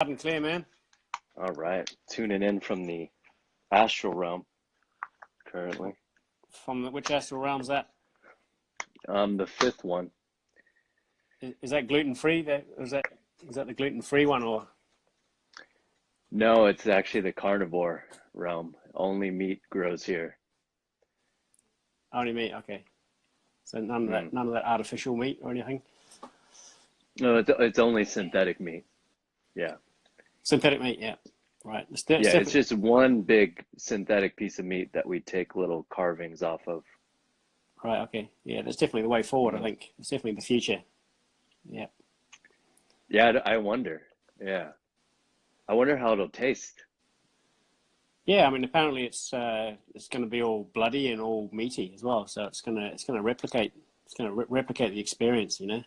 Loud and clear, man. All right, tuning in from the astral realm currently. From which astral realm's that? The fifth one. Is that gluten free? Is that the gluten free one or? No, it's actually the carnivore realm. Only meat grows here. Only meat, okay. So none of that artificial meat or anything. No, it's only synthetic meat. Yeah. Synthetic meat, yeah. Right. Yeah, it's just one big synthetic piece of meat that we take little carvings off of. Right, okay. Yeah, that's definitely the way forward, I think. It's definitely the future. Yeah. Yeah, I wonder. Yeah. I wonder how it'll taste. Yeah, I mean, apparently it's going to be all bloody and all meaty as well. So it's going to replicate the experience, you know.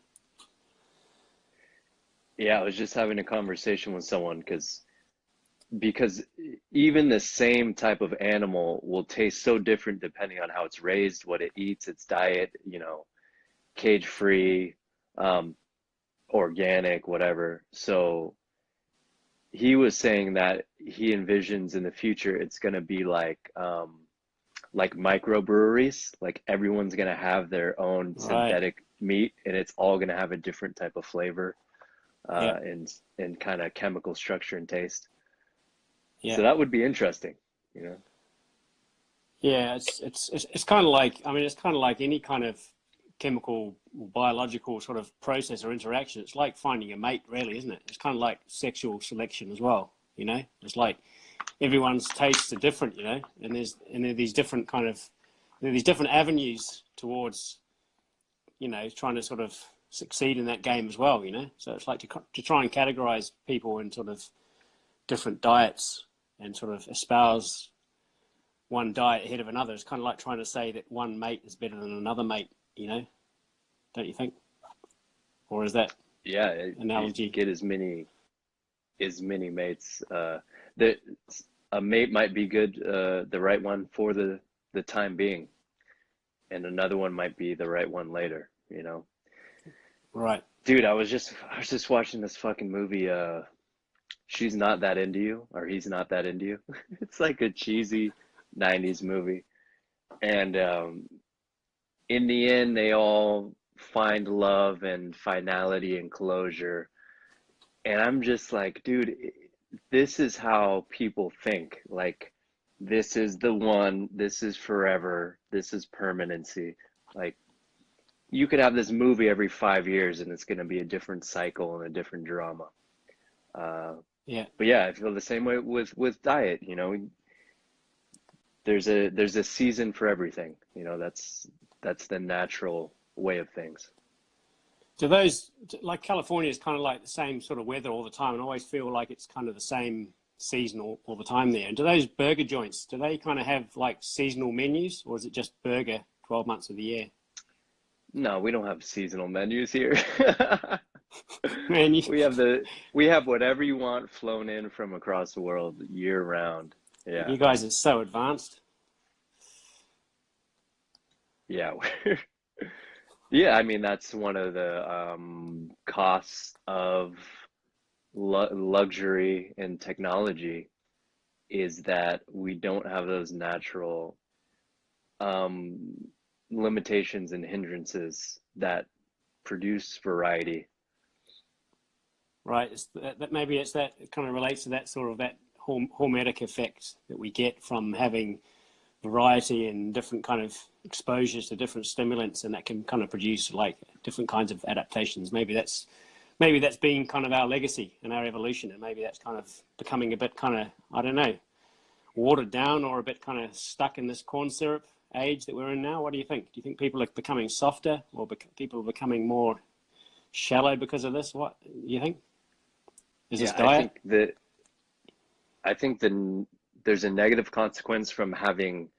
Yeah, I was just having a conversation with someone because even the same type of animal will taste so different depending on how it's raised, what it eats, its diet, cage free, organic, whatever. So he was saying that he envisions in the future it's going to be like microbreweries, like everyone's going to have their own synthetic meat and it's all going to have a different type of flavor and kind of chemical structure and taste. Yeah. So that would be interesting, you know. Yeah, it's kind of like, I mean, it's kind of like any kind of chemical or biological sort of process or interaction. It's like finding a mate, really, isn't it? It's kind of like sexual selection as well, you know. It's like everyone's tastes are different, you know, and there are these different avenues towards, you know, trying to sort of succeed in that game as well, you know. So it's like to try and categorize people in sort of different diets and sort of espouse one diet ahead of another. It's kind of like trying to say that one mate is better than another mate, you know, don't you think? Or is that analogy? You get as many mates. That a mate might be good, the right one for the time being, and another one might be the right one later, you know. Right. Dude, I was just watching this fucking movie, She's Not That Into You, or He's Not That Into You. It's like a cheesy 90s movie. And in the end, they all find love and finality and closure. And I'm just like, dude, this is how people think. Like, this is the one, this is forever, this is permanency. Like, you could have this movie every 5 years and it's going to be a different cycle and a different drama. But yeah, I feel the same way with diet, you know. There's a season for everything, you know. That's the natural way of things. Do those, like California is kind of like the same sort of weather all the time, and I always feel like it's kind of the same season all the time there. And do those burger joints, do they kind of have like seasonal menus, or is it just burger 12 months of the year? No, we don't have seasonal menus here. Man, we have whatever you want flown in from across the world year round. Yeah. You guys are so advanced. Yeah. Yeah, I mean that's one of the costs of luxury and technology is that we don't have those natural limitations and hindrances that produce variety. Right. Maybe it's that it kind of relates to that sort of that hormetic effect that we get from having variety and different kind of exposures to different stimulants, and that can kind of produce like different kinds of adaptations. Maybe that's been kind of our legacy and our evolution, and maybe that's kind of becoming a bit kind of, I don't know, watered down or a bit kind of stuck in this corn syrup age that we're in now. What do you think? Do you think people are becoming softer, or people are becoming more shallow because of this? What do you think? Is this diet? I think there's a negative consequence from having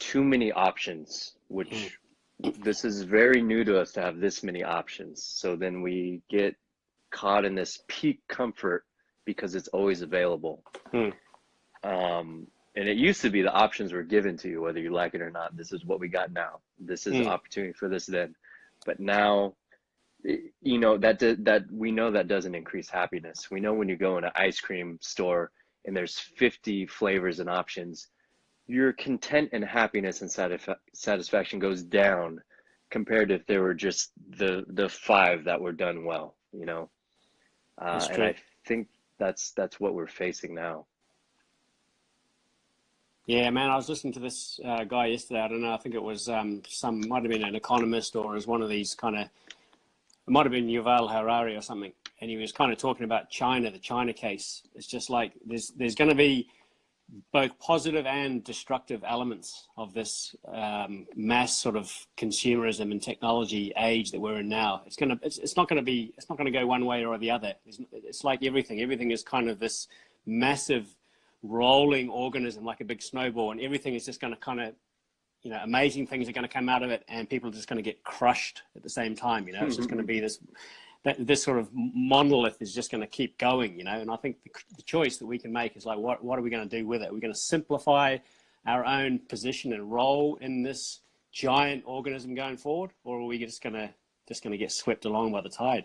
too many options, which this is very new to us to have this many options. So then we get caught in this peak comfort because it's always available. And it used to be the options were given to you, whether you like it or not. This is what we got now. This is an opportunity for this then. But now you know, that we know that doesn't increase happiness. We know when you go in an ice cream store and there's 50 flavors and options, your content and happiness and satisfaction goes down compared to if there were just the five that were done well, you know. That's And true. I think that's what we're facing now. Yeah, man, I was listening to this guy yesterday. I don't know. I think it was might have been an economist or as one of these kind of, it might have been Yuval Harari or something. And he was kind of talking about China, the China case. It's just like there's going to be both positive and destructive elements of this mass sort of consumerism and technology age that we're in now. It's not going to go one way or the other. It's like everything is kind of this massive rolling organism, like a big snowball, and everything is just going to kind of, you know, amazing things are going to come out of it, and people are just going to get crushed at the same time. You know, it's just going to be this sort of monolith is just going to keep going, you know. And I think the choice that we can make is like, what are we going to do with it? We're going to simplify our own position and role in this giant organism going forward, or are we just going to get swept along by the tide?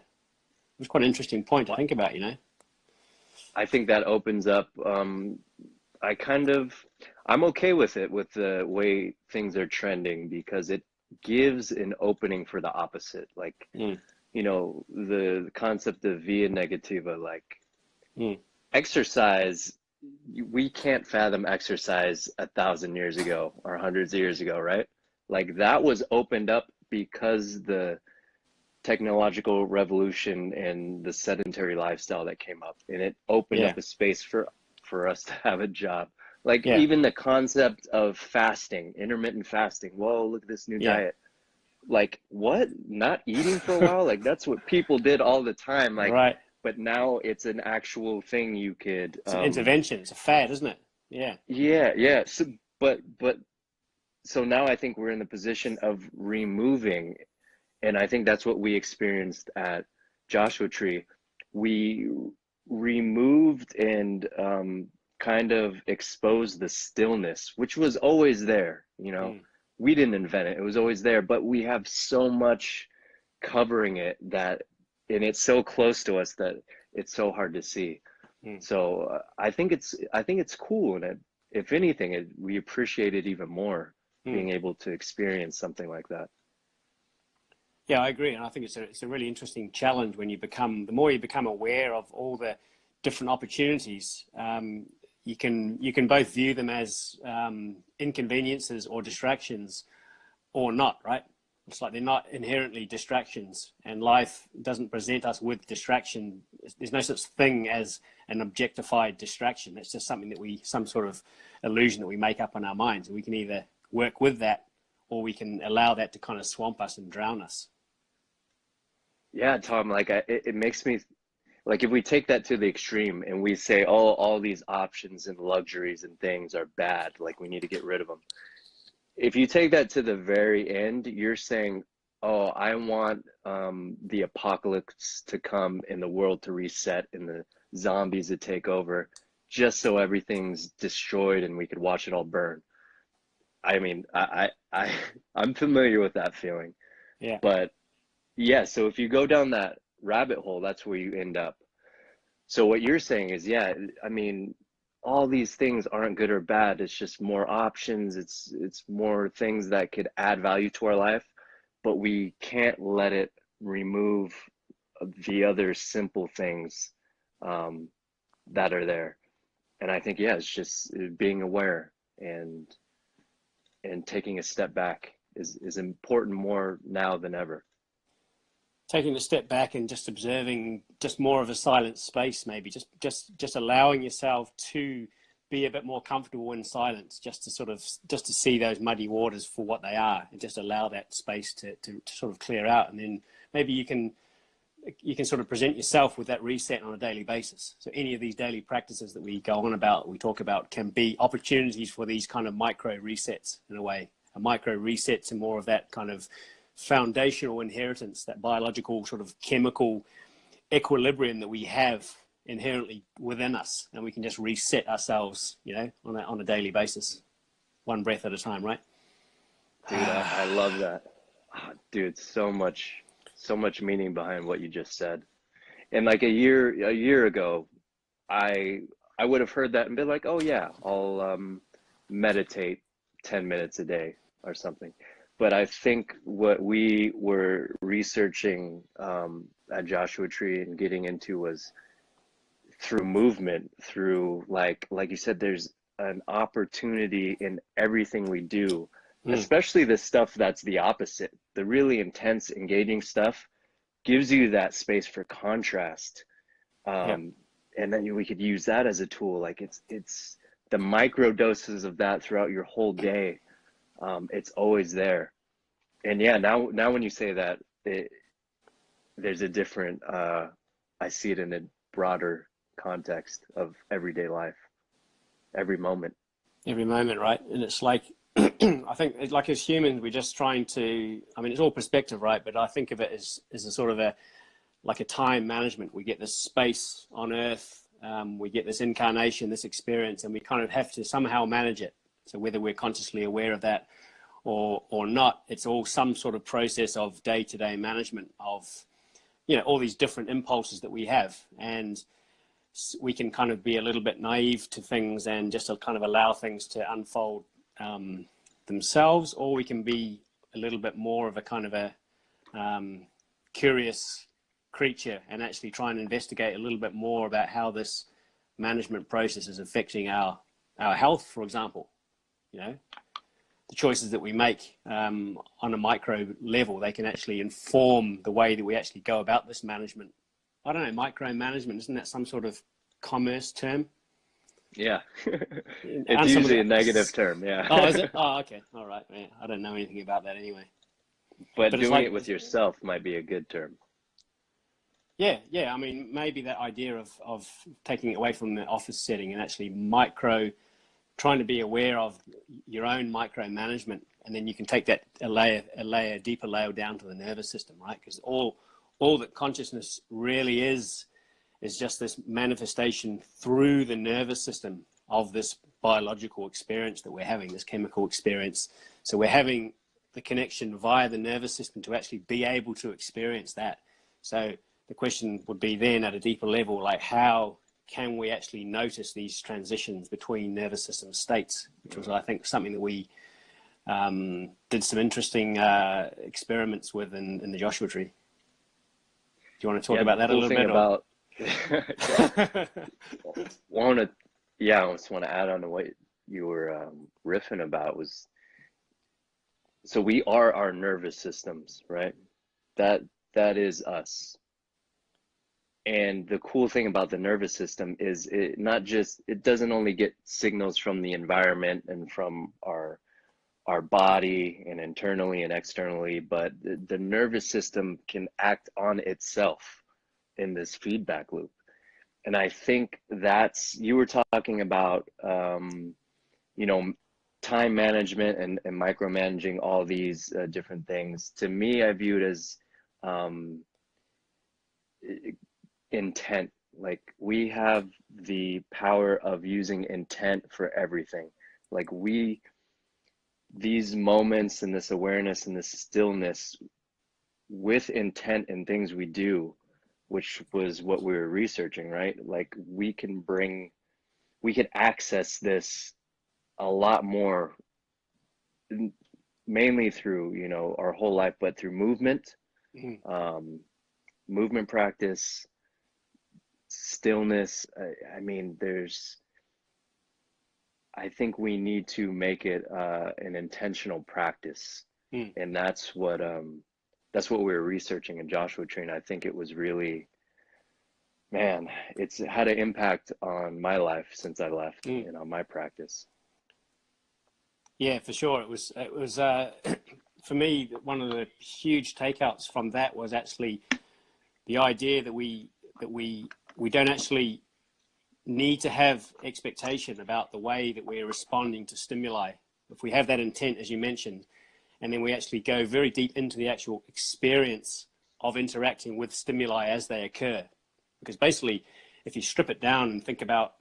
It's quite an interesting point to think about, you know. I think that opens up. I'm okay with it, with the way things are trending, because it gives an opening for the opposite. Like, you know, the concept of via negativa, like exercise, we can't fathom exercise 1,000 years ago or hundreds of years ago, right? Like that was opened up because the technological revolution and the sedentary lifestyle that came up, and it opened Yeah, up a space for us to have a job. Like yeah, even the concept of fasting, intermittent fasting. Whoa, look at this new yeah. diet. Like what? Not eating for a while? Like that's what people did all the time. Like, Right. but now it's an actual thing you could It's an intervention. It's a fad, isn't it? Yeah. yeah, yeah. So but so now I think we're in the position of removing, and I think that's what we experienced at Joshua Tree. We removed and kind of exposed the stillness, which was always there. You know, Mm, we didn't invent it; it was always there. But we have so much covering it that, and it's so close to us that it's so hard to see. mm, So I think it's cool, and if anything, we appreciate it even more mm. being able to experience something like that. Yeah, I agree, and I think it's a really interesting challenge when the more you become aware of all the different opportunities. You can both view them as inconveniences or distractions, or not, right? It's like they're not inherently distractions, and life doesn't present us with distraction. There's no such thing as an objectified distraction. It's just something some sort of illusion that we make up in our minds, and we can either work with that, or we can allow that to kind of swamp us and drown us. Yeah, Tom, like it makes me like, if we take that to the extreme and we say, oh, all these options and luxuries and things are bad, like we need to get rid of them. If you take that to the very end, you're saying, oh, I want the apocalypse to come and the world to reset and the zombies to take over, just so everything's destroyed and we could watch it all burn. I mean, I'm familiar with that feeling, Yeah. but yeah, so if you go down that rabbit hole, that's where you end up. So what you're saying is, yeah, I mean, all these things aren't good or bad. It's just more options. It's more things that could add value to our life, but we can't let it remove the other simple things um, that are there. And I think, yeah, it's just being aware and taking a step back is important more now than ever. Taking a step back and just observing just more of a silent space, maybe just allowing yourself to be a bit more comfortable in silence, just to see those muddy waters for what they are, and just allow that space to sort of clear out. And then maybe you can sort of present yourself with that reset on a daily basis. So any of these daily practices that we go on about, we talk about, can be opportunities for these kind of micro resets in a way. A micro resets and more of that kind of foundational inheritance, that biological sort of chemical equilibrium that we have inherently within us, and we can just reset ourselves, you know, on a daily basis, one breath at a time, right? Dude, I love that. Ah, dude, so much so much meaning behind what you just said. And like a year ago, I I would have heard that and been like, oh yeah, I'll meditate 10 minutes a day or something. But I think what we were researching at Joshua Tree and getting into was through movement, through like you said, there's an opportunity in everything we do, Mm. especially the stuff that's the opposite. The really intense, engaging stuff gives you that space for contrast. Yeah. Um, and then we could use that as a tool. Like it's the micro doses of that throughout your whole day. It's always there. And yeah, now when you say that, there's a different. I see it in a broader context of everyday life, every moment. Every moment, right? And it's like, I think like as humans, we're just trying to, I mean, it's all perspective, right? But I think of it as a sort of like a time management. We get this space on earth, we get this incarnation, this experience, and we kind of have to somehow manage it. So whether we're consciously aware of that or not, it's all some sort of process of day-to-day management of, all these different impulses that we have. And we can kind of be a little bit naive to things and just kind of allow things to unfold themselves, or we can be a little bit more of a kind of a curious creature and actually try and investigate a little bit more about how this management process is affecting our health, for example. The choices that we make on a micro level, they can actually inform the way that we actually go about this management. I don't know, micromanagement, isn't that some sort of commerce term? Yeah, it's usually a negative term. Yeah. Oh, is it? Oh, okay. All right. Man. I don't know anything about that anyway. But But it's doing like, it with yourself might be a good term. yeah. I mean, maybe that idea of taking it away from the office setting and actually trying to be aware of your own micromanagement, and then you can take that a deeper layer down to the nervous system, right? Because all that consciousness really is just this manifestation through the nervous system of this biological experience that we're having, this chemical experience. So we're having the connection via the nervous system to actually be able to experience that. So the question would be then at a deeper level, like how can we actually notice these transitions between nervous system states, which was, I think, something that we did some interesting experiments with in the Joshua Tree. Do you want to talk about that a little bit? About I just want to add on to what you were riffing about was, so we are our nervous systems, right? That is us. And the cool thing about the nervous system is it doesn't only get signals from the environment and from our body and internally and externally, but the nervous system can act on itself in this feedback loop. And I think you were talking about, time management and micromanaging all these different things. To me, I view it as intent. Like we have the power of using intent for everything. Like these moments and this awareness and this stillness with intent in things we do, which was what we were researching, right? Like we could access this a lot more, mainly through, our whole life, but through movement, movement practice, stillness. I mean, I think we need to make it an intentional practice. And that's what we were researching in Joshua Tree. And I think it was really, man, it's had an impact on my life since I left, my practice. Yeah, for sure. It was for me, one of the huge takeouts from that was actually the idea that we don't actually need to have expectation about the way that we're responding to stimuli. If we have that intent, as you mentioned, and then we actually go very deep into the actual experience of interacting with stimuli as they occur. Because basically, if you strip it down and think about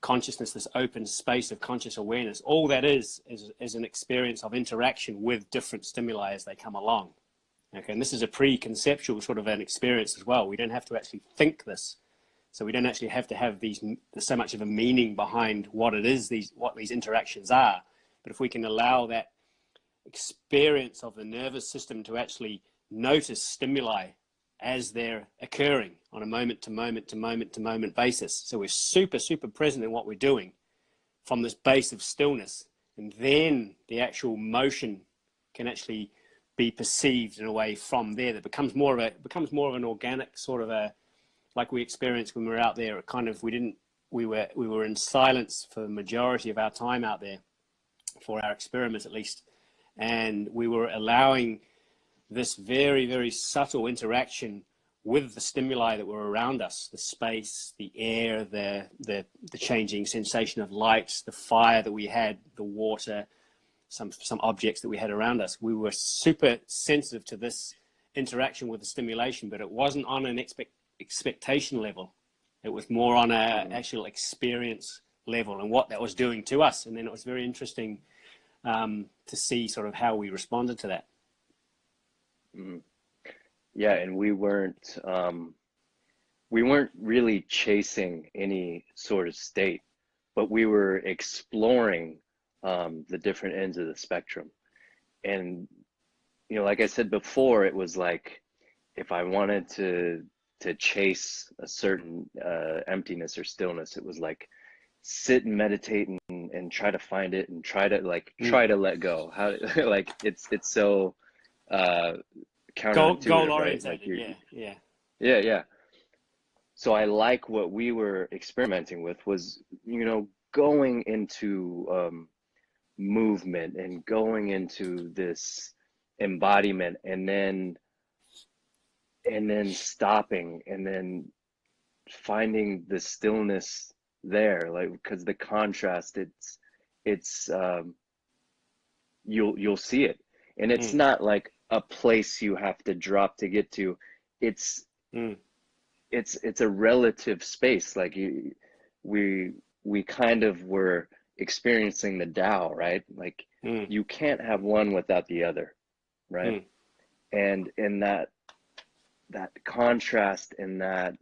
consciousness, this open space of conscious awareness, all that is an experience of interaction with different stimuli as they come along. Okay, and this is a pre-conceptual sort of an experience as well. We don't have to actually think this. So we don't actually have to have so much of a meaning behind what it is, what these interactions are. But if we can allow that experience of the nervous system to actually notice stimuli as they're occurring on a moment to moment to moment to moment basis. So we're super, super present in what we're doing from this base of stillness. And then the actual motion can actually be perceived in a way from there that becomes more of an organic sort of like we experienced when we were out there. It kind of, we were in silence for the majority of our time out there, for our experiments at least. And we were allowing this very, very subtle interaction with the stimuli that were around us, the space, the air, the changing sensation of light, the fire that we had, the water, some objects that we had around us. We were super sensitive to this interaction with the stimulation, but it wasn't on an expectation level. It was more on a actual experience level and what that was doing to us. And then it was very interesting to see sort of how we responded to that. Yeah, and we weren't really chasing any sort of state, but we were exploring the different ends of the spectrum. And you know, like I said before, it was like if I wanted to chase a certain emptiness or stillness, it was like sit and meditate and try to find it and try to let go. How like it's so counterintuitive, Goal right? oriented, Like yeah. So I like what we were experimenting with was, you know, going into movement and going into this embodiment and then stopping and then finding the stillness there, like, because the contrast, it's you'll see it, and it's not like a place you have to drop to get to. It's it's a relative space. Like we kind of were experiencing the Tao, right? Like you can't have one without the other, right? And in that contrast and that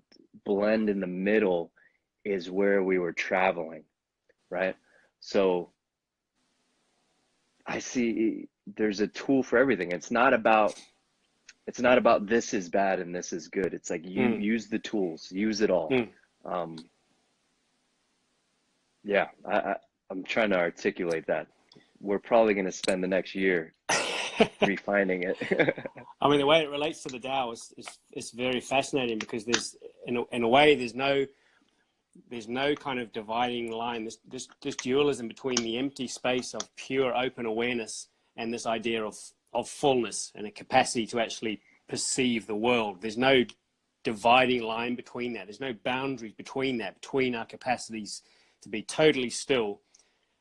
blend in the middle is where we were traveling, right? So I see there's a tool for everything. It's not about this is bad and this is good. It's like you use the tools, use it all. Yeah, I'm trying to articulate that. We're probably going to spend the next year refining it. I mean, the way it relates to the Tao is very fascinating, because there's in a way there's no kind of dividing line. This dualism between the empty space of pure open awareness and this idea of fullness and a capacity to actually perceive the world. There's no dividing line between that. There's no boundaries between that, between our capacities to be totally still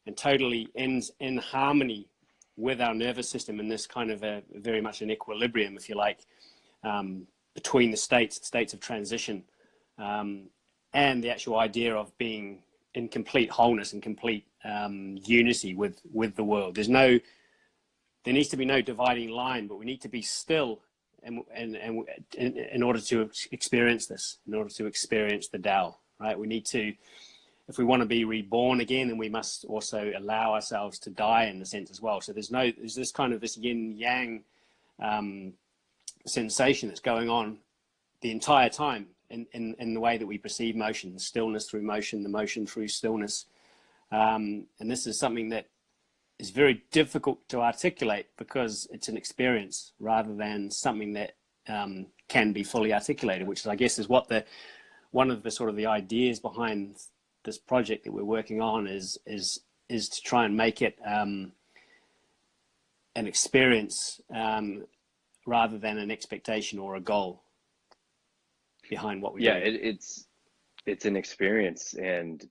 and totally in harmony with our nervous system in this kind of a very much an equilibrium, if you like, between the states of transition, and the actual idea of being in complete wholeness and complete unity with the world. There needs to be no dividing line, but we need to be still and in order to experience this, in order to experience the Tao, right? We need to, if we want to be reborn again, then we must also allow ourselves to die in a sense as well. So there's this kind of this yin yang sensation that's going on the entire time in the way that we perceive motion, the stillness through motion, the motion through stillness. And this is something that is very difficult to articulate because it's an experience rather than something that can be fully articulated, which I guess is what one of the sort of the ideas behind this project that we're working on is to try and make it an experience rather than an expectation or a goal behind what we do. It's an experience, and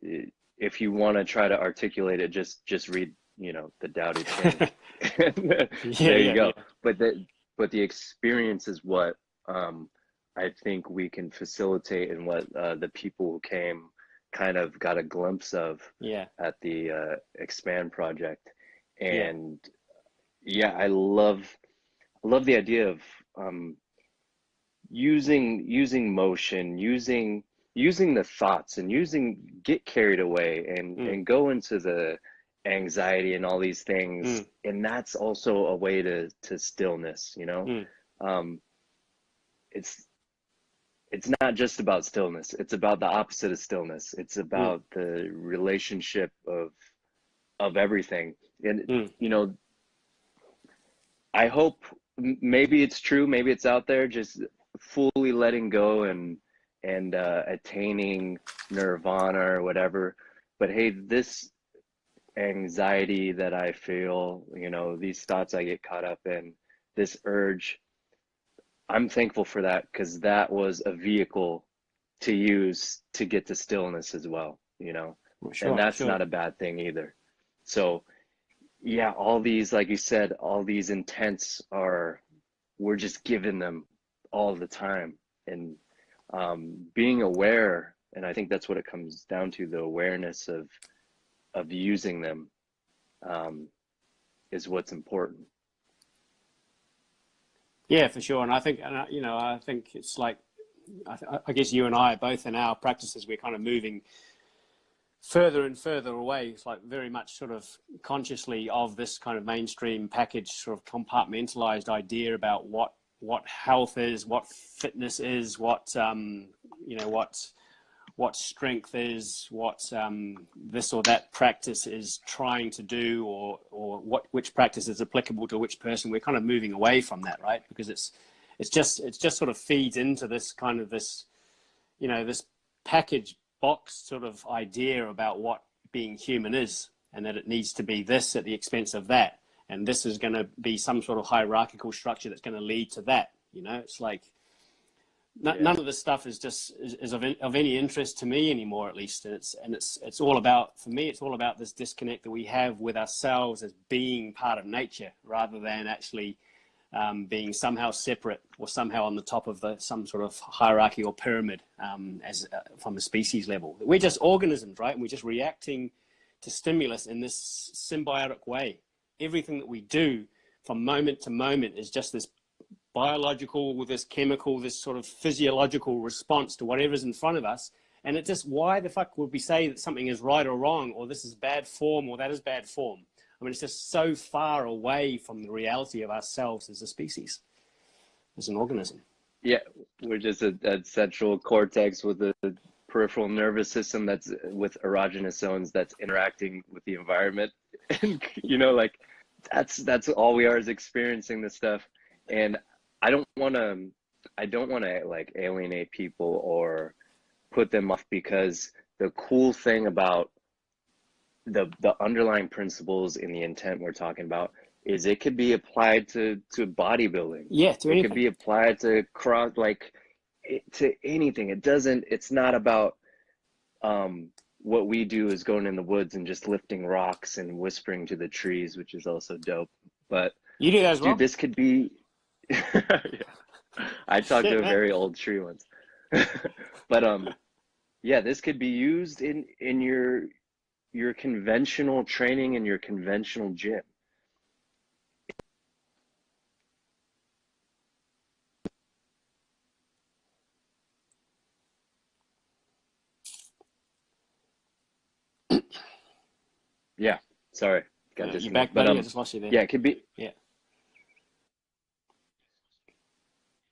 if you want to try to articulate it, just read, you know, the Tao Te Ching. There you go. Yeah. But the experience is what I think we can facilitate, and what the people who came kind of got a glimpse of at the Expand project. And I love the idea of using motion, using the thoughts, and get carried away and go into the anxiety and all these things. And that's also a way to stillness, you know. It's not just about stillness. It's about the opposite of stillness. It's about the relationship of everything. And you know, I hope maybe it's true, maybe it's out there, just fully letting go and attaining nirvana or whatever. But hey, this anxiety that I feel, you know, these thoughts I get caught up in, this urge, I'm thankful for that, because that was a vehicle to use to get to stillness as well, you know. Sure, and that's sure. not a bad thing either. So yeah, all these, like you said, all these intents we're just given them all the time. And being aware, and I think that's what it comes down to, the awareness of using them is what's important. Yeah, for sure. And I think, you know, I think it's like, I guess you and I both in our practices, we're kind of moving further and further away. It's like very much sort of consciously of this kind of mainstream package, sort of compartmentalized idea about what health is, what fitness is, what you know, what strength is, what this or that practice is trying to do, or which practice is applicable to which person. We're kind of moving away from that, right? Because it's just sort of feeds into this kind of this, you know, this package box sort of idea about what being human is, and that it needs to be this at the expense of that, and this is going to be some sort of hierarchical structure that's going to lead to that. You know, it's like none of this stuff is of any interest to me anymore, at least. And it's all about, for me, it's all about this disconnect that we have with ourselves as being part of nature, rather than actually being somehow separate or somehow on the top of some sort of hierarchy or pyramid from a species level. We're just organisms, right? And we're just reacting to stimulus in this symbiotic way. Everything that we do from moment to moment is just this biological, this chemical, this sort of physiological response to whatever's in front of us. And it just, why the fuck would we say that something is right or wrong, or this is bad form, or that is bad form? I mean, it's just so far away from the reality of ourselves as a species, as an organism. Yeah, we're just a central cortex with a peripheral nervous system that's with erogenous zones that's interacting with the environment. And, you know, like that's all we are, is experiencing this stuff. And I don't want to like alienate people or put them off, because the cool thing about the underlying principles in the intent we're talking about is it could be applied to bodybuilding. Yeah, to anything. It could be applied to to anything. It's not about what we do is going in the woods and just lifting rocks and whispering to the trees, which is also dope. But you do that as well, dude, this could be yeah. I talked to a very old tree once. But yeah, this could be used in your conventional training in your conventional gym. Yeah, sorry, got you're back, but buddy. I just lost you there. yeah, it could be.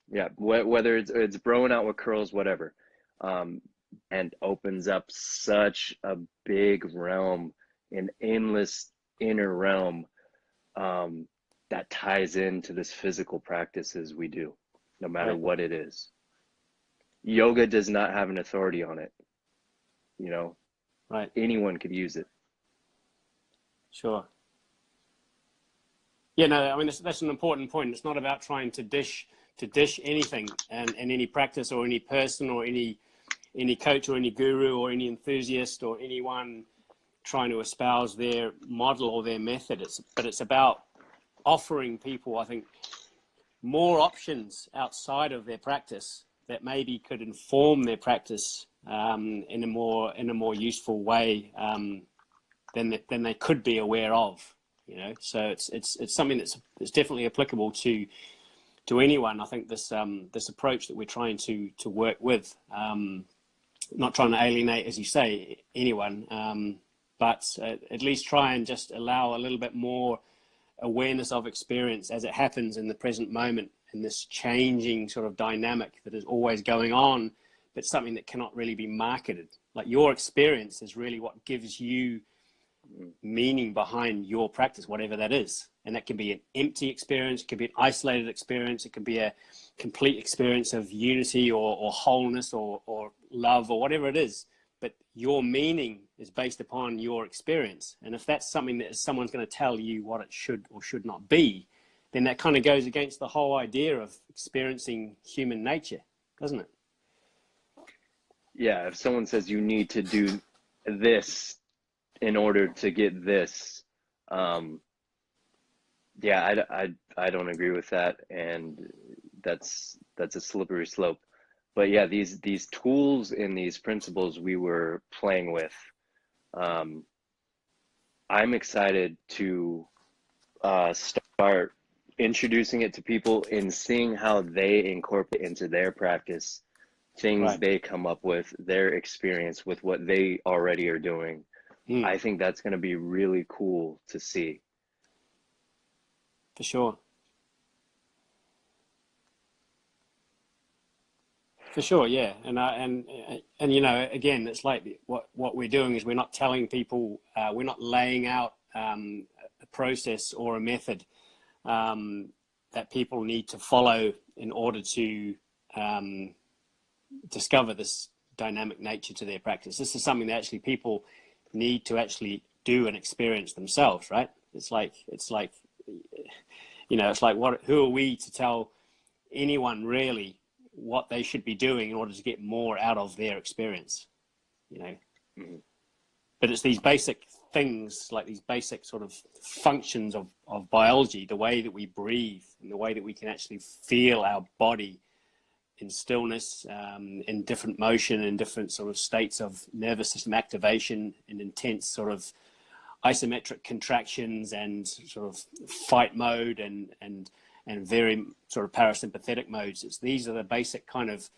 Yeah, whether it's broing out with curls, whatever, and opens up such a big realm, an endless inner realm, that ties into this physical practices we do, no matter what it is. Yoga does not have an authority on it, you know. Right. Anyone could use it. Sure. Yeah, no, I mean, that's an important point. It's not about trying to dish anything and any practice or any person or any coach or any guru or any enthusiast or anyone trying to espouse their model or their method. But it's about offering people, I think, more options outside of their practice that maybe could inform their practice in a more useful way than they could be aware of. You know, so it's something that's definitely applicable to to anyone. I think this approach that we're trying to work with, not trying to alienate, as you say, anyone, but at least try and just allow a little bit more awareness of experience as it happens in the present moment, in this changing sort of dynamic that is always going on, but something that cannot really be marketed. Like, your experience is really what gives you meaning behind your practice, whatever that is. And that can be an empty experience, it can be an isolated experience, it can be a complete experience of unity or wholeness or love or whatever it is. But your meaning is based upon your experience. And if that's something that someone's going to tell you what it should or should not be, then that kind of goes against the whole idea of experiencing human nature, doesn't it? Yeah, if someone says you need to do this in order to get this, yeah, I don't agree with that, and that's a slippery slope. But yeah, these tools and these principles we were playing with, I'm excited to start introducing it to people and seeing how they incorporate into their practice things Right. they come up with, their experience with what they already are doing. I think that's going to be really cool to see. For sure. For sure, yeah, and you know, again, it's like what we're doing is we're not telling people, we're not laying out a process or a method that people need to follow in order to discover this dynamic nature to their practice. This is something that actually people need to actually do and experience themselves, right? It's like you know, it's like who are we to tell anyone really what they should be doing in order to get more out of their experience, you know? But it's these basic things, like these basic sort of functions of biology, the way that we breathe and the way that we can actually feel our body in stillness, in different motion, in different sort of states of nervous system activation, in intense sort of isometric contractions and sort of fight mode and very sort of parasympathetic modes. These are the basic kind of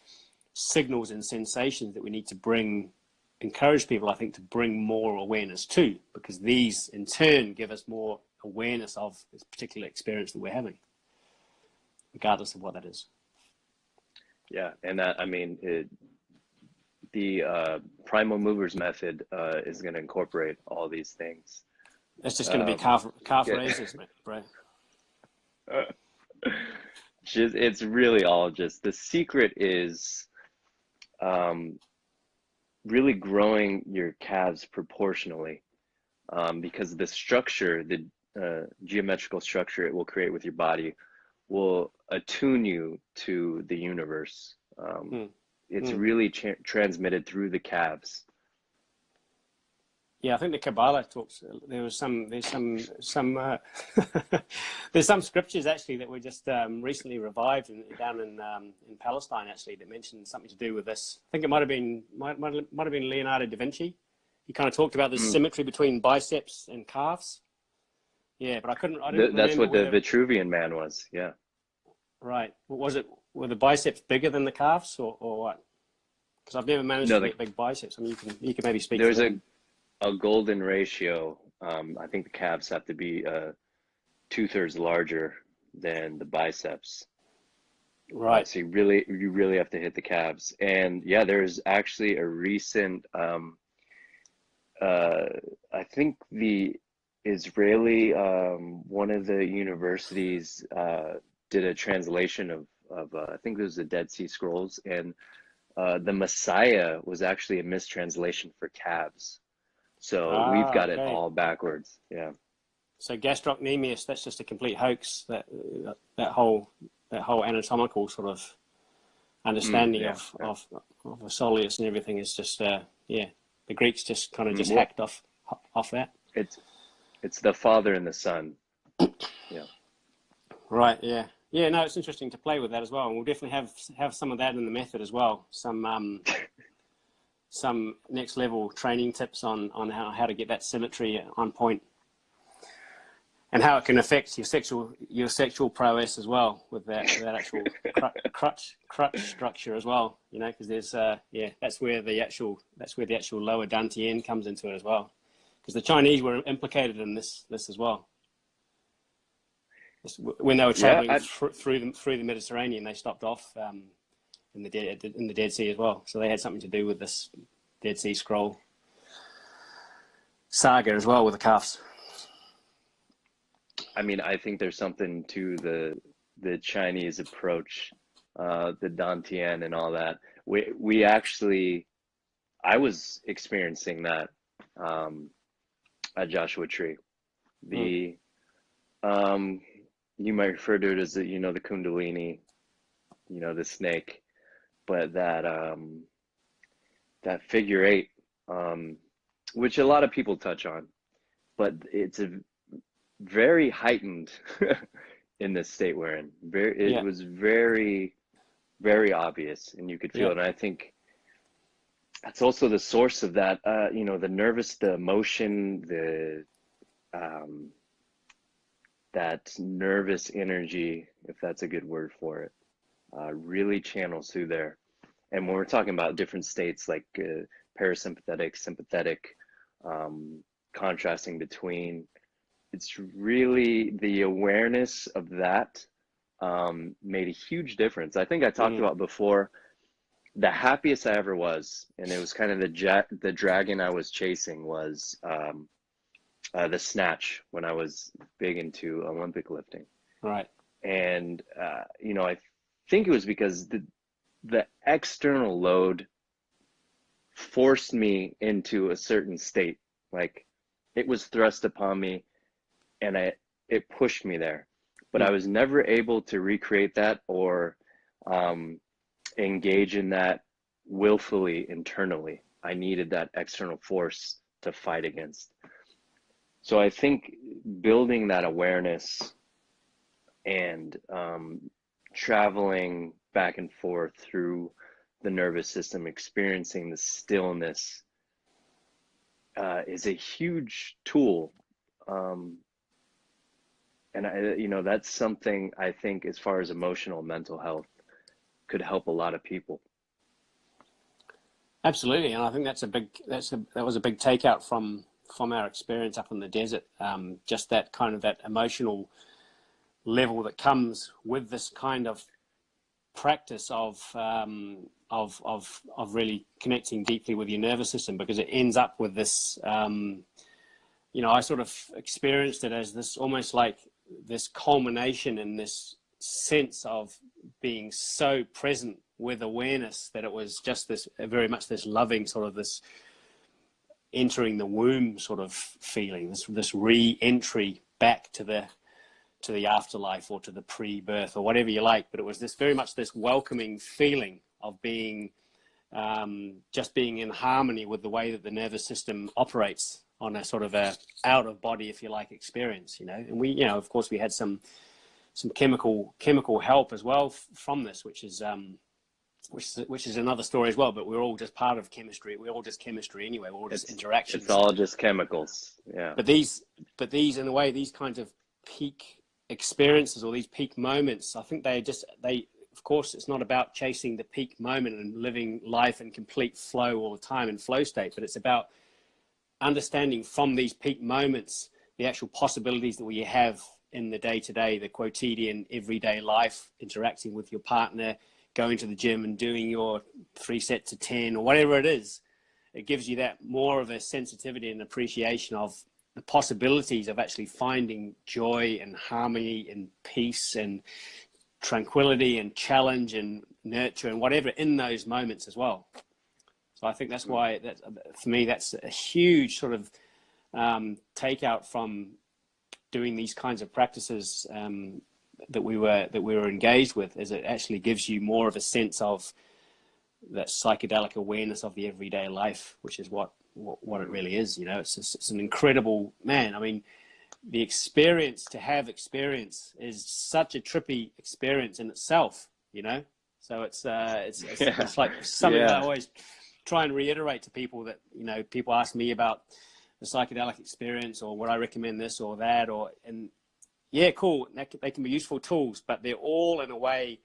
signals and sensations that we need to encourage people, I think, to bring more awareness to, because these in turn give us more awareness of this particular experience that we're having, regardless of what that is. Yeah, and that, I mean, the primal movers method is going to incorporate all these things. It's just going to be calf raises, bro. It's really all just, the secret is really growing your calves proportionally, because the structure, the geometrical structure it will create with your body will attune you to the universe. It's really transmitted through the calves. Yeah, I think the Kabbalah talks. There's some there's some scriptures actually that were just recently revived down in Palestine actually, that mentioned something to do with this. I think it might have been Leonardo da Vinci. He kind of talked about the symmetry between biceps and calves. Yeah, but I didn't That's remember what the Vitruvian Man was. Yeah. Right. Were the biceps bigger than the calves, or what? Because I've never managed to get big biceps. I mean, you can maybe speak to them. A golden ratio. I think the calves have to be 2/3 larger than the biceps. Right. So you really have to hit the calves. And yeah, there's actually a recent, I think the Israeli, one of the universities did a translation of I think it was the Dead Sea Scrolls, and the Messiah was actually a mistranslation for calves. So we've got it all backwards. Yeah. So gastrocnemius, that's just a complete hoax. That whole anatomical sort of understanding of Asolius and everything is just the Greeks just kind of just hacked off that. It's the Father and the Son. Yeah. Right. Yeah. Yeah. No, it's interesting to play with that as well, and we'll definitely have some of that in the method as well. Some next level training tips on how to get that symmetry on point. and how it can affect your sexual prowess as well with that actual crutch structure as well, you know, because there's that's where the actual lower dantian comes into it as well, because the Chinese were implicated in this as well. When they were traveling through the Mediterranean, they stopped off in the Dead Sea as well, so they had something to do with this Dead Sea Scroll saga as well with the calves. I mean, I think there's something to the Chinese approach, the Dantian and all that. We actually, I was experiencing that at Joshua Tree. The you might refer to it as the, you know, the Kundalini, you know, the snake, but that that figure eight, which a lot of people touch on, but it's a very heightened in this state we're in. It was very, very obvious, and you could feel it. And I think that's also the source of that, you know, the emotion, that nervous energy, if that's a good word for it, really channels through there. And when we're talking about different states like parasympathetic, sympathetic, contrasting between, it's really the awareness of that made a huge difference. I think I talked about before, the happiest I ever was, and it was kind of the dragon I was chasing, was the snatch when I was big into Olympic lifting. Right. And you know, I think it was because the external load forced me into a certain state. Like, it was thrust upon me, and it pushed me there. But I was never able to recreate that or engage in that willfully internally. I needed that external force to fight against. So I think building that awareness and traveling back and forth through the nervous system, experiencing the stillness, is a huge tool. And you know, that's something I think, as far as emotional mental health, could help a lot of people. Absolutely, and I think that was a big takeout from our experience up in the desert. Just that kind of that emotional level that comes with this kind of practice of really connecting deeply with your nervous system, because it ends up with this. You know, I sort of experienced it as this, almost like this culmination in this sense of being so present with awareness, that it was just this very much this loving sort of this entering the womb sort of feeling, this re-entry back to the afterlife, or to the pre-birth, or whatever you like. But it was this very much this welcoming feeling of being just being in harmony with the way that the nervous system operates on a sort of a out of body, if you like, experience, you know. And we, you know, of course we had some chemical help as well from this, which is another story as well. But we're all just part of chemistry. We're all just chemistry anyway. We're all just interactions. It's all just chemicals. Yeah. But these in a way, these kinds of peak experiences, or these peak moments, I think they of course, it's not about chasing the peak moment and living life in complete flow all the time, in flow state, but it's about understanding from these peak moments the actual possibilities that we have in the day-to-day, the quotidian, everyday life, interacting with your partner, going to the gym and doing your 3 sets of 10 or whatever it is. It gives you that more of a sensitivity and appreciation of the possibilities of actually finding joy and harmony and peace and tranquility and challenge and nurture and whatever in those moments as well. So I think that's why, for me, that's a huge sort of takeout from doing these kinds of practices that we were engaged with, is it actually gives you more of a sense of that psychedelic awareness of the everyday life, which is what it really is. You know, it's an incredible, man. I mean, the experience, to have experience, is such a trippy experience in itself. You know, so it's like something that I always try and reiterate to people, that, you know, people ask me about the psychedelic experience, or would I recommend this or that, and yeah, cool. They can be useful tools, but they're all in a way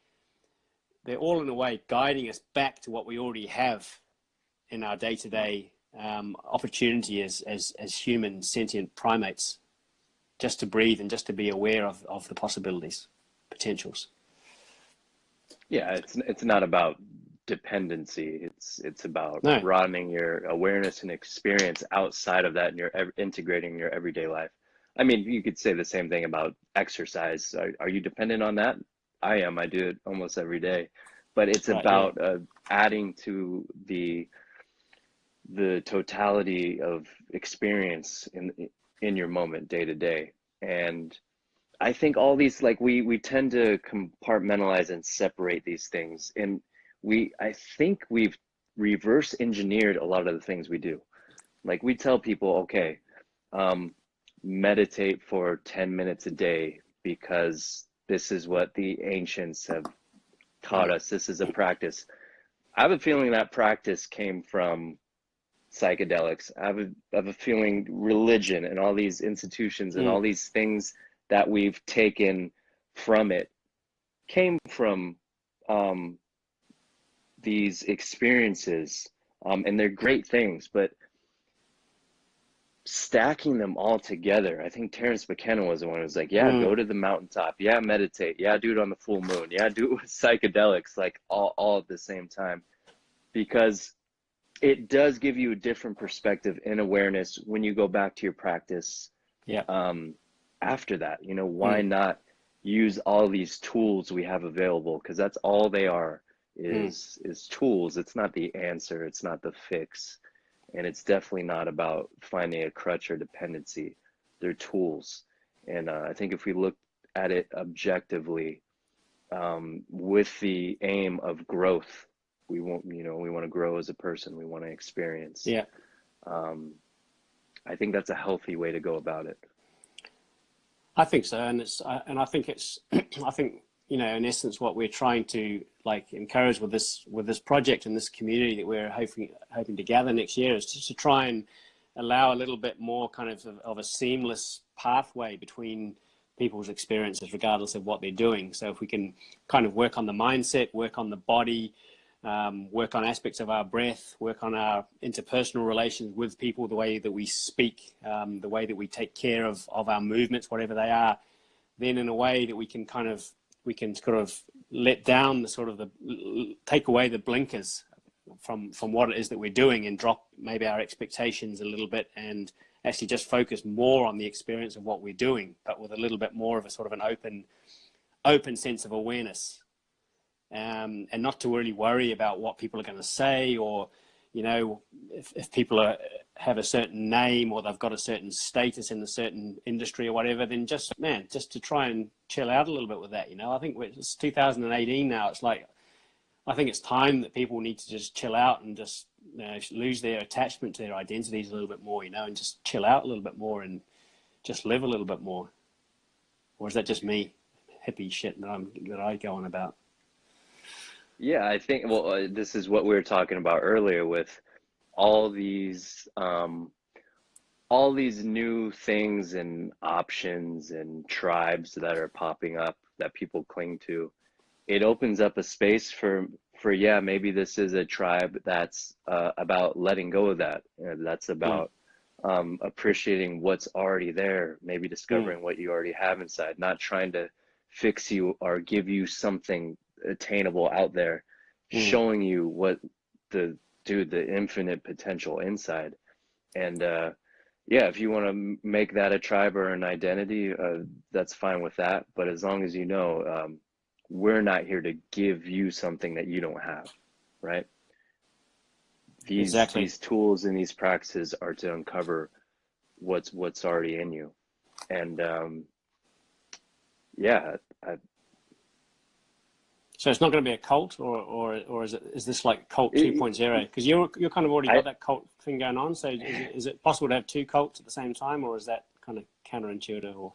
guiding us back to what we already have in our day-to-day opportunity as human sentient primates, just to breathe and just to be aware of the possibilities, potentials. Yeah, it's not about dependency. It's about No, broadening your awareness and experience outside of that, and you're integrating your everyday life. I mean, you could say the same thing about exercise. Are you dependent on that? I am. I do it almost every day, but it's right, yeah, about adding to the totality of experience in your moment day to day. And I think all these, like, we tend to compartmentalize and separate these things, and I think we've reverse engineered a lot of the things we do. Like, we tell people, okay, um, meditate for 10 minutes a day because this is what the ancients have taught right, us. This is a practice. I have a feeling that practice came from psychedelics. I have a feeling religion and all these institutions and mm, all these things that we've taken from it came from um, these experiences. And they're great things, but stacking them all together, I think Terrence McKenna was the one who was like, yeah, go mm, to the mountaintop. Yeah, meditate. Yeah, do it on the full moon. Yeah, do it with psychedelics, like all at the same time. Because it does give you a different perspective and awareness when you go back to your practice yeah, um, after that. You know, why mm, not use all these tools we have available? Because that's all they are, mm, is tools. It's not the answer. It's not the fix. And it's definitely not about finding a crutch or dependency. They're tools. And I think if we look at it objectively, with the aim of growth, we want to grow as a person. We want to experience. yeah. Um, I think that's a healthy way to go about it. I think so, and I think it's I think, in essence what we're trying to like encourage with this project and this community that we're hoping to gather next year is just to try and allow a little bit more kind of a seamless pathway between people's experiences regardless of what they're doing. So if we can kind of work on the mindset, work on the body, work on aspects of our breath, work on our interpersonal relations with people, the way that we speak, the way that we take care of our movements, whatever they are, then in a way that we can sort of let down take away the blinkers from what it is that we're doing and drop maybe our expectations a little bit and actually just focus more on the experience of what we're doing, but with a little bit more of a sort of an open sense of awareness. And not to really worry about what people are going to say, or if people have a certain name or they've got a certain status in a certain industry or whatever, then just to try and chill out a little bit with that. I think it's 2018 now. It's like, I think it's time that people need to just chill out and just lose their attachment to their identities a little bit more, and just chill out a little bit more and just live a little bit more. Or is that just me, hippie shit that I go on about? Yeah, I think, well, this is what we were talking about earlier with all these um, all these new things and options and tribes that are popping up that people cling to. It opens up a space for yeah, maybe this is a tribe that's about letting go of that. That's Mm, about appreciating what's already there, maybe mm, discovering what you already have inside, not trying to fix you or give you something attainable out there, mm. showing you what the the infinite potential inside. And yeah, if you want to make that a tribe or an identity, that's fine with that. But as long as you know, we're not here to give you something that you don't have, right? Exactly. These tools and these practices are to uncover what's already in you. And yeah, So it's not going to be a cult, or is this like cult it, 2.0? Because you're kind of already I got that cult thing going on. So is it possible to have two cults at the same time, or is that kind of counterintuitive or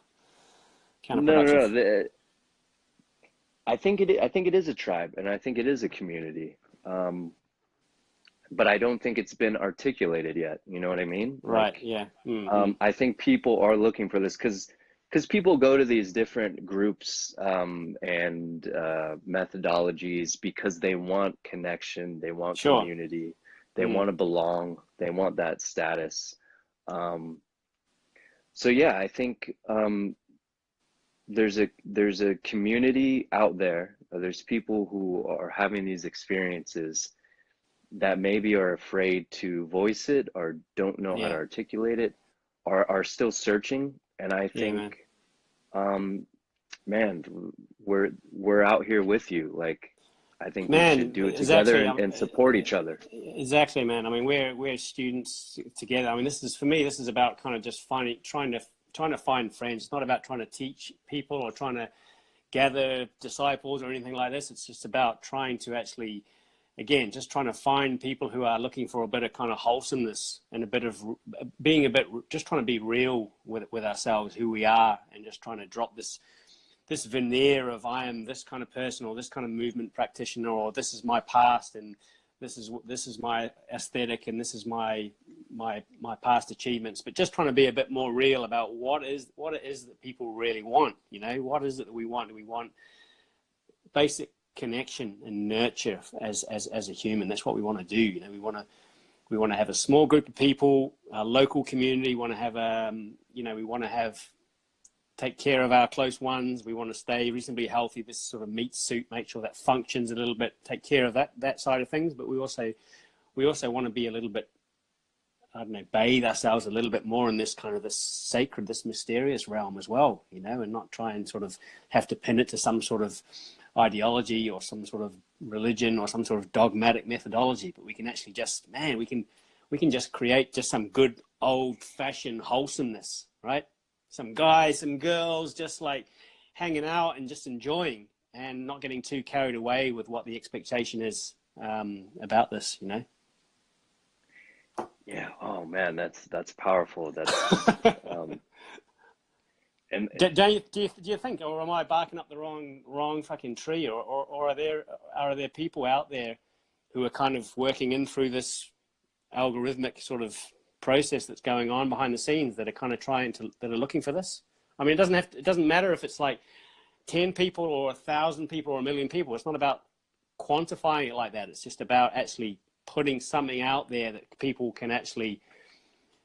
no, counterproductive? I think it is a tribe, and I think it is a community. Um, but I don't think it's been articulated yet. You know what I mean? Right. Like, Yeah. Mm-hmm. I think people are looking for this because because people go to these different groups and methodologies because they want connection, they want Sure. community, they Mm. want to belong, they want that status. So yeah, I think there's a community out there. There's people who are having these experiences that maybe are afraid to voice it or don't know how to Yeah. articulate it, or are still searching. And I Yeah, think, man. um, man, we're out here with you. Like, I think we should Man, do it together exactly. and support each other. Exactly, man. I mean, we're students together. I mean, this is for me. This is about kind of just finding, trying to find friends. It's not about trying to teach people or trying to gather disciples or anything like this. It's just about trying to actually, again, just trying to find people who are looking for a bit of kind of wholesomeness and a bit of being a bit, just trying to be real with ourselves, who we are, and just trying to drop this veneer of I am this kind of person or this kind of movement practitioner, or this is my past and this is my aesthetic and this is my past achievements, but just trying to be a bit more real about what it is that people really want. What is it that we want? We want basic connection and nurture as a human. That's what we want to do. We want to have a small group of people, a local community. Want to have we want to have take care of our close ones. We want to stay reasonably healthy. This sort of meat suit, make sure that functions a little bit, take care of that side of things. But we also want to be a little bit, I don't know, bathe ourselves a little bit more in this kind of this sacred, this mysterious realm as well, and not try and sort of have to pin it to some sort of ideology or some sort of religion or some sort of dogmatic methodology. But we can actually just, man, we can just create just some good old fashioned wholesomeness, right? Some guys, some girls, just like hanging out and just enjoying and not getting too carried away with what the expectation is about this. Yeah. Oh man, that's powerful. That's and Do you think, or am I barking up the wrong fucking tree, or are there people out there who are kind of working in through this algorithmic sort of process that's going on behind the scenes that are kind of that are looking for this? I mean, it doesn't matter if it's like 10 people or 1,000 people or 1,000,000 people. It's not about quantifying it like that. It's just about actually putting something out there that people can actually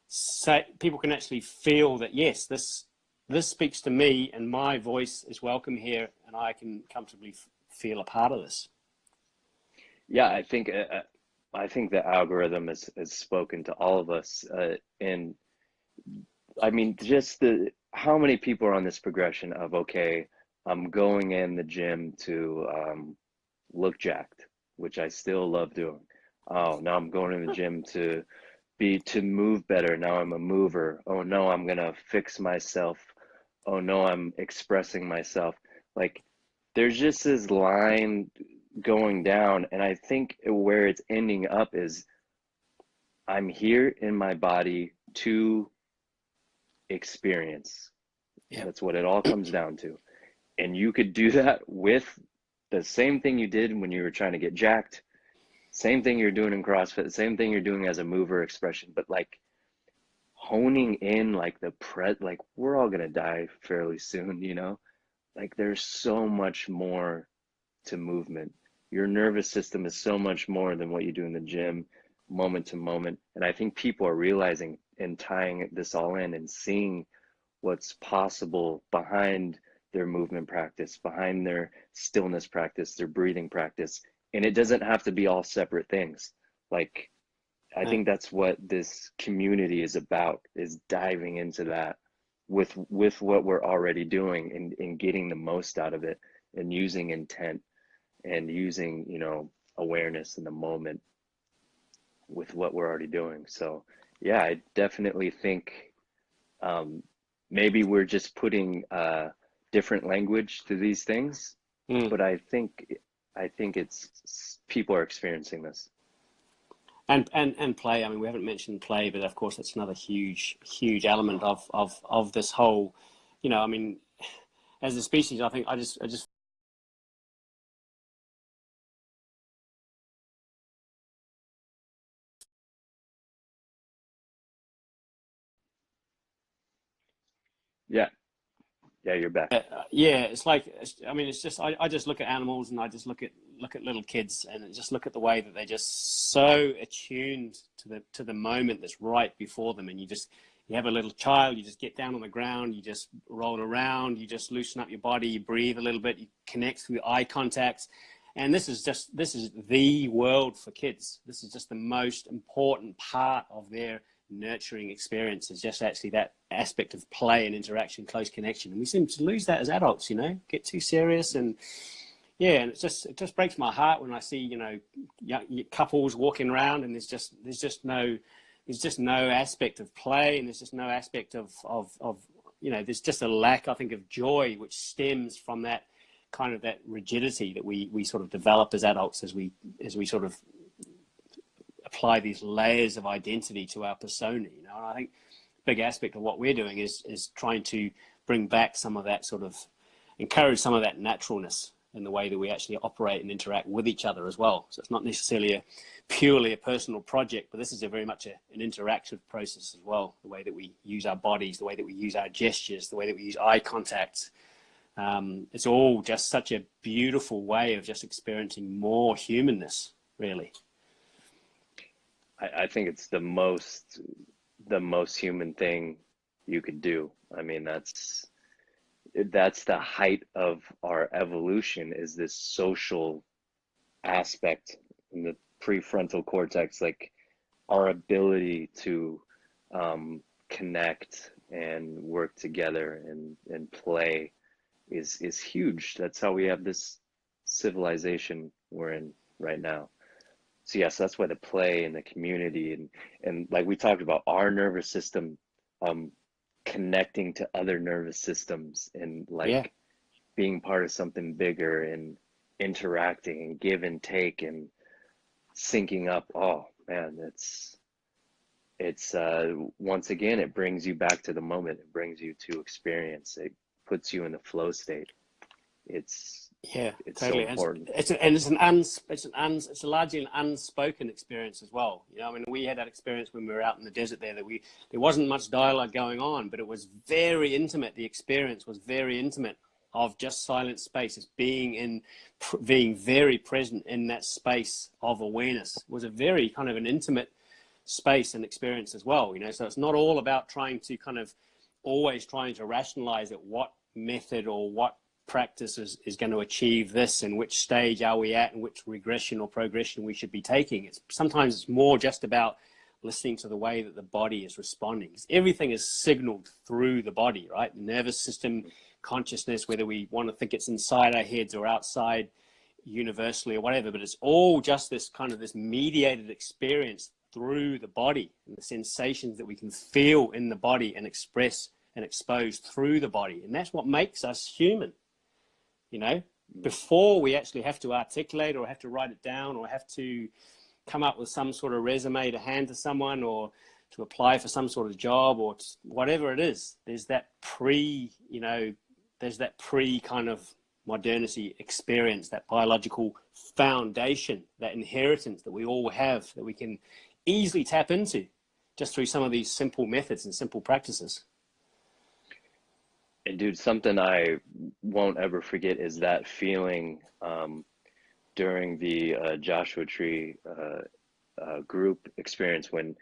feel that, yes, this speaks to me and my voice is welcome here and I can comfortably feel a part of this. yeah, I think the algorithm has spoken to all of us, and I mean, just the how many people are on this progression of, okay, I'm going in the gym to look jacked, which I still love doing. Oh, now I'm going in the gym to move better. Now I'm a mover. Oh no, I'm gonna fix myself. Oh no, I'm expressing myself. Like, there's just this line going down, and I think where it's ending up is I'm here in my body to experience. Yeah. That's what it all comes down to. And you could do that with the same thing you did when you were trying to get jacked, same thing you're doing in CrossFit, same thing you're doing as a mover expression, but like honing in like like we're all gonna die fairly soon. Like there's so much more to movement. Your nervous system is so much more than what you do in the gym, moment to moment. And I think people are realizing and tying this all in and seeing what's possible behind their movement practice, behind their stillness practice, their breathing practice. And it doesn't have to be all separate things. Like, I Right. think that's what this community is about, is diving into that with what we're already doing and getting the most out of it and using intent and using, awareness in the moment with what we're already doing. So yeah, I definitely think um, maybe we're just putting different language to these things, Mm. but I think it's people are experiencing this. And play. I mean, we haven't mentioned play, but of course, that's another huge element of this whole. I mean, as a species, I think I just Yeah. Yeah, you're back. Yeah, it's like, I mean, it's just, I just look at animals, and I just look at little kids, and just look at the way that they're just so attuned to the moment that's right before them. And you have a little child, you just get down on the ground, you just roll around, you just loosen up your body, you breathe a little bit, you connect through eye contacts. And this is the world for kids. This is just the most important part of their nurturing experience, is just actually that aspect of play and interaction, close connection. And we seem to lose that as adults, get too serious. And yeah, and it just breaks my heart when I see, couples walking around, and there's just no aspect of play, and there's just no aspect of there's just a lack, I think, of joy, which stems from that kind of that rigidity that we sort of develop as adults, as we sort of apply these layers of identity to our persona. And I think a big aspect of what we're doing is trying to bring back some of that, sort of encourage some of that naturalness in the way that we actually operate and interact with each other as well. So it's not necessarily purely a personal project, but this is very much an interactive process as well. The way that we use our bodies, the way that we use our gestures, the way that we use eye contact. It's all just such a beautiful way of just experiencing more humanness, really. I think it's the most human thing you could do. I mean, that's the height of our evolution, is this social aspect in the prefrontal cortex, like our ability to connect and work together and play is huge. That's how we have this civilization we're in right now. So yes, that's why the play and the community and like we talked about, our nervous system connecting to other nervous systems, and Yeah. like being part of something bigger, and interacting and give and take and syncing up. Oh man, it's once again, it brings you back to the moment. It brings you to experience. It puts you in the flow state. It's Yeah, so totally. important. It's largely an unspoken experience as well. I mean, we had that experience when we were out in the desert there, that there wasn't much dialogue going on, but it was very intimate. The experience was very intimate, of just silent space. It's being very present in that space of awareness. It was a very kind of an intimate space and experience as well. So it's not all about always trying to rationalize it, what method or what practice is going to achieve this, and which stage are we at, and which regression or progression we should be taking. Sometimes it's more just about listening to the way that the body is responding. Everything is signaled through the body, right? The nervous system, consciousness, whether we want to think it's inside our heads or outside universally or whatever, but it's all just this mediated experience through the body, and the sensations that we can feel in the body and express and expose through the body. And that's what makes us human. Before we actually have to articulate, or have to write it down, or have to come up with some sort of resume to hand to someone, or to apply for some sort of job, or whatever it is, there's that kind of modernity experience, that biological foundation, that inheritance that we all have, that we can easily tap into just through some of these simple methods and simple practices. And dude, something I won't ever forget is that feeling during the Joshua Tree group experience, when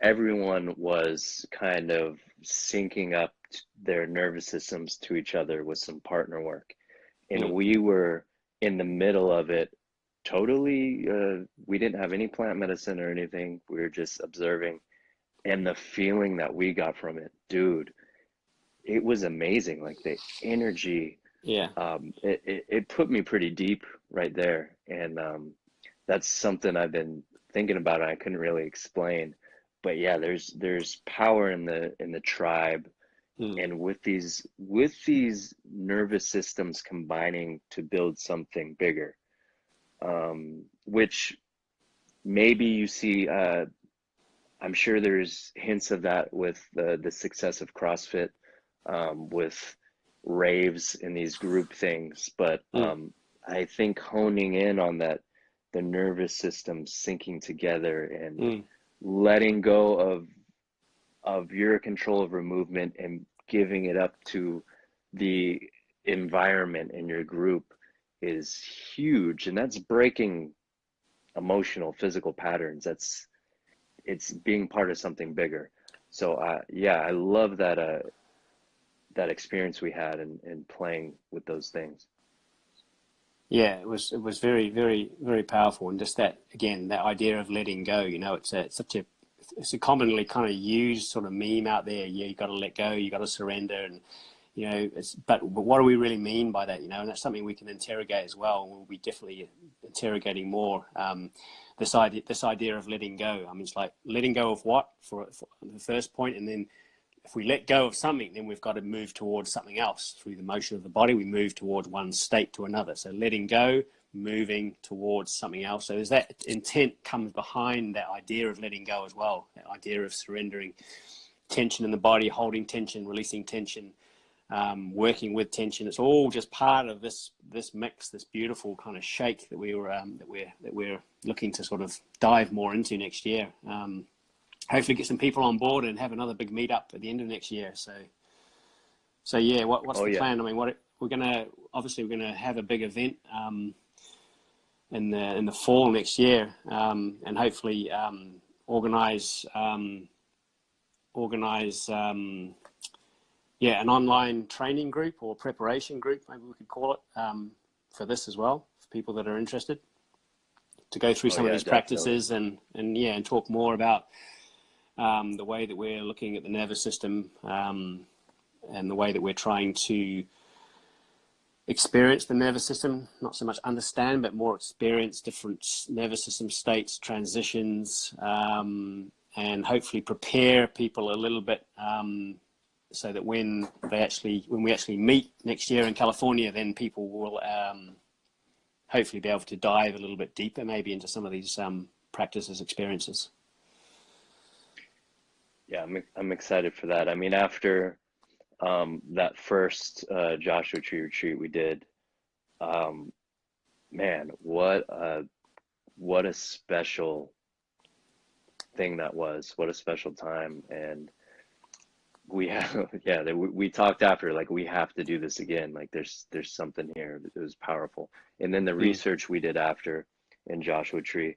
everyone was kind of syncing up their nervous systems to each other with some partner work. And we were in the middle of it totally. We didn't have any plant medicine or anything. We were just observing. And the feeling that we got from it, dude, it was amazing. Like the energy, Yeah. It put me pretty deep right there. And that's something I've been thinking about, and I couldn't really explain. But yeah, there's power in the tribe, and with these nervous systems combining to build something bigger, which maybe you see. I'm sure there's hints of that with the success of CrossFit, with raves and these group things. But I think honing in on that, the nervous system syncing together and letting go of your control over movement, and giving it up to the environment in your group is huge, and that's breaking emotional, physical patterns. It's being part of something bigger. So yeah, I love that that experience we had in playing with those things. Yeah, it was very, very, very powerful, and just that again, that idea of letting go. You know, it's a commonly kind of used sort of meme out there. Yeah, you got to let go, you got to surrender, and you know, but what do we really mean by that? You know, and that's something we can interrogate as well. We'll be definitely interrogating more this idea of letting go. I mean, it's like letting go of what for the first point, and then if we let go of something, then we've got to move towards something else. Through the motion of the body, we move towards one state to another. So letting go, moving towards something else. So there's that intent comes behind that idea of letting go as well. That idea of surrendering tension in the body, holding tension, releasing tension, working with tension. It's all just part of this mix, this beautiful kind of shake that we're looking to sort of dive more into next year. Hopefully get some people on board and have another big meetup at the end of next year. So yeah, what's the plan? I mean, we're gonna have a big event in the fall next year, and hopefully organize an online training group or preparation group, maybe we could call it, for this as well, for people that are interested to go through some of these practices and talk more about the way that we're looking at the nervous system, and the way that we're trying to experience the nervous system, not so much understand, but more experience different nervous system states, transitions, and hopefully prepare people a little bit, so that when we actually meet next year in California, then people will hopefully be able to dive a little bit deeper, maybe into some of these practices, experiences. Yeah, I'm excited for that. I mean, after that first Joshua Tree retreat we did, man, what a special thing that was. What a special time. And we have, we talked after, like, we have to do this again. Like, there's something here. It was powerful. And then the research we did after in Joshua Tree,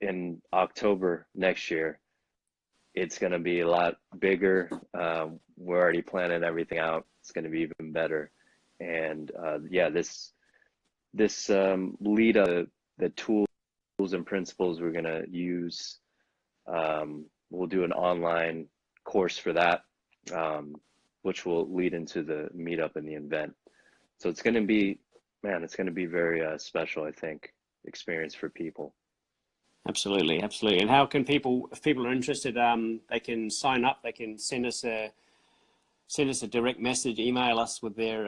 in October next year, it's going to be a lot bigger. We're already planning everything out. It's going to be even better. And this lead up, the tools and principles we're going to use, we'll do an online course for that, which will lead into the meetup and the event. So it's going to be, it's going to be very special, I think, experience for people. Absolutely. And how can people, if people are interested, they can sign up, they can send us a direct message, email us with their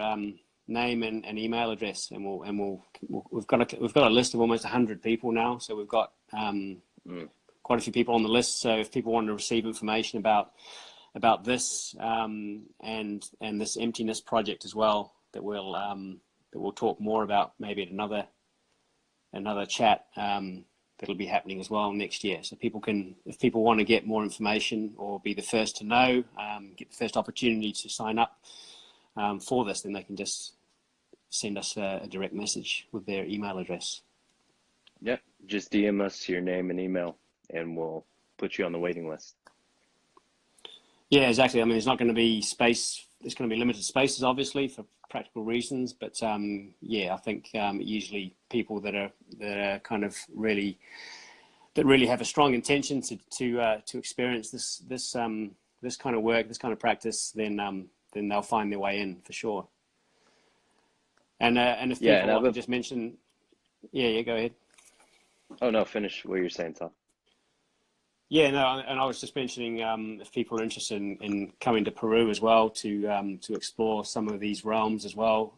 name and email address, and we've got a list of almost 100 people now, so we've got quite a few people on the list. So if people want to receive information about this and this Emptiness Project as well, that we'll talk more about maybe at another chat, that'll be happening as well next year. So if people want to get more information or be the first to know, get the first opportunity to sign up for this, then they can just send us a direct message with their email address. Yep, just DM us your name and email, and we'll put you on the waiting list. Yeah, exactly. I mean, there's not going to be space. There's going to be limited spaces, obviously, for practical reasons. But I think usually people that are kind of really have a strong intention to experience this kind of work, this kind of practice, then they'll find their way in for sure. And if people, I can just mention. Yeah, go ahead. Oh no, finish what you're saying, Tom. Yeah, no, and I was just mentioning if people are interested in coming to Peru as well to explore some of these realms as well,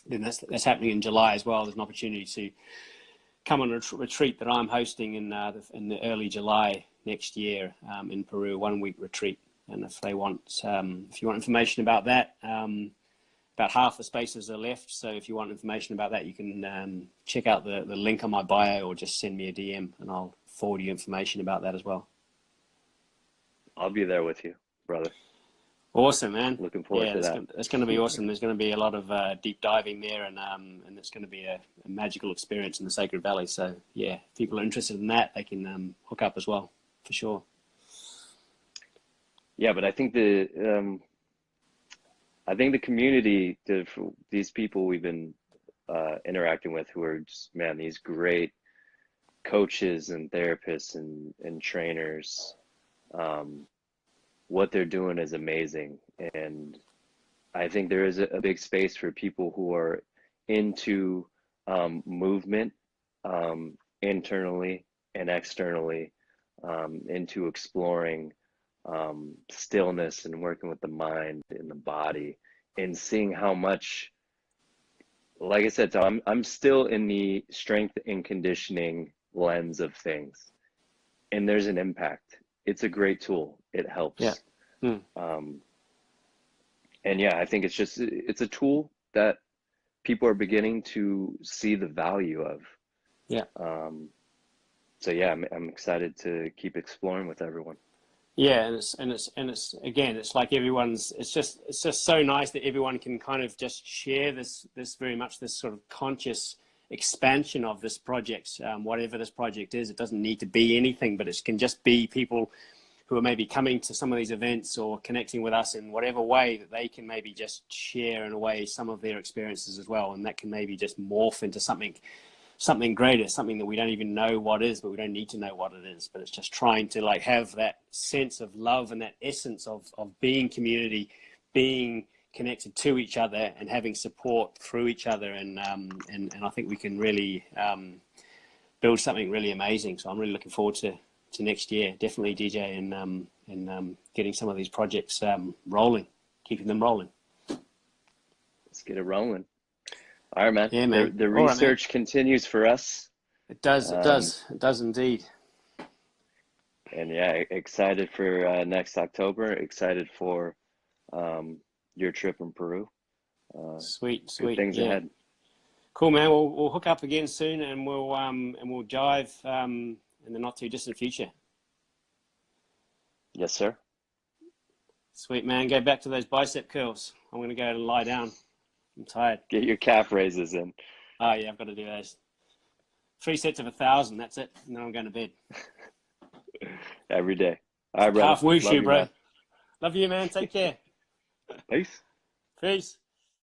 then that's happening in July as well. There's an opportunity to come on a retreat that I'm hosting in the early July next year in Peru, 1 week retreat. And if you want information about that, about half the spaces are left. So if you want information about that, you can check out the link on my bio or just send me a DM and I'll forward you information about that as well. I'll be there with you, brother. Awesome, man. Looking forward Yeah, to that. it's going to be awesome. There's going to be a lot of deep diving there, and it's going to be a magical experience in the Sacred Valley. So yeah, if people are interested in that, they can hook up as well, for sure. Yeah, but I think the community, these people we've been interacting with, who are just, man, these great coaches and therapists and trainers, what they're doing is amazing. And I think there is a big space for people who are into movement, internally and externally, into exploring stillness and working with the mind and the body, and seeing how much, like I said, so I'm still in the strength and conditioning lens of things, and there's an impact. It's a great tool. It helps. Yeah. And yeah, I think it's a tool that people are beginning to see the value of. Yeah. So yeah, I'm excited to keep exploring with everyone. Yeah, and it's again, it's like everyone's. It's just so nice that everyone can kind of just share this very much this sort of conscious expansion of this project, whatever this project is. It doesn't need to be anything, but it can just be people who are maybe coming to some of these events or connecting with us in whatever way that they can maybe just share in a way some of their experiences as well, and that can maybe just morph into something greater, something that we don't even know what is, but we don't need to know what it is. But it's just trying to like have that sense of love and that essence of being community, being connected to each other and having support through each other. And I think we can really build something really amazing. So I'm really looking forward to next year, definitely, DJ, and getting some of these projects rolling, keeping them rolling. Let's get it rolling. All right, man. Yeah, man. The research continues for us. It does. It does indeed. And yeah, excited for next October. Excited for your trip in Peru. Sweet. Good things ahead. Cool, man. We'll hook up again soon, and we'll dive in the not too distant future. Yes, sir. Sweet, man. Go back to those bicep curls. I'm going to go and lie down. I'm tired. Get your calf raises in. Oh, yeah, I've got to do those. 3 sets of 1,000. That's it. And then I'm going to bed. Every day. All right, brother. Half wushu, bro. Man. Love you, man. Take care. Peace. Peace.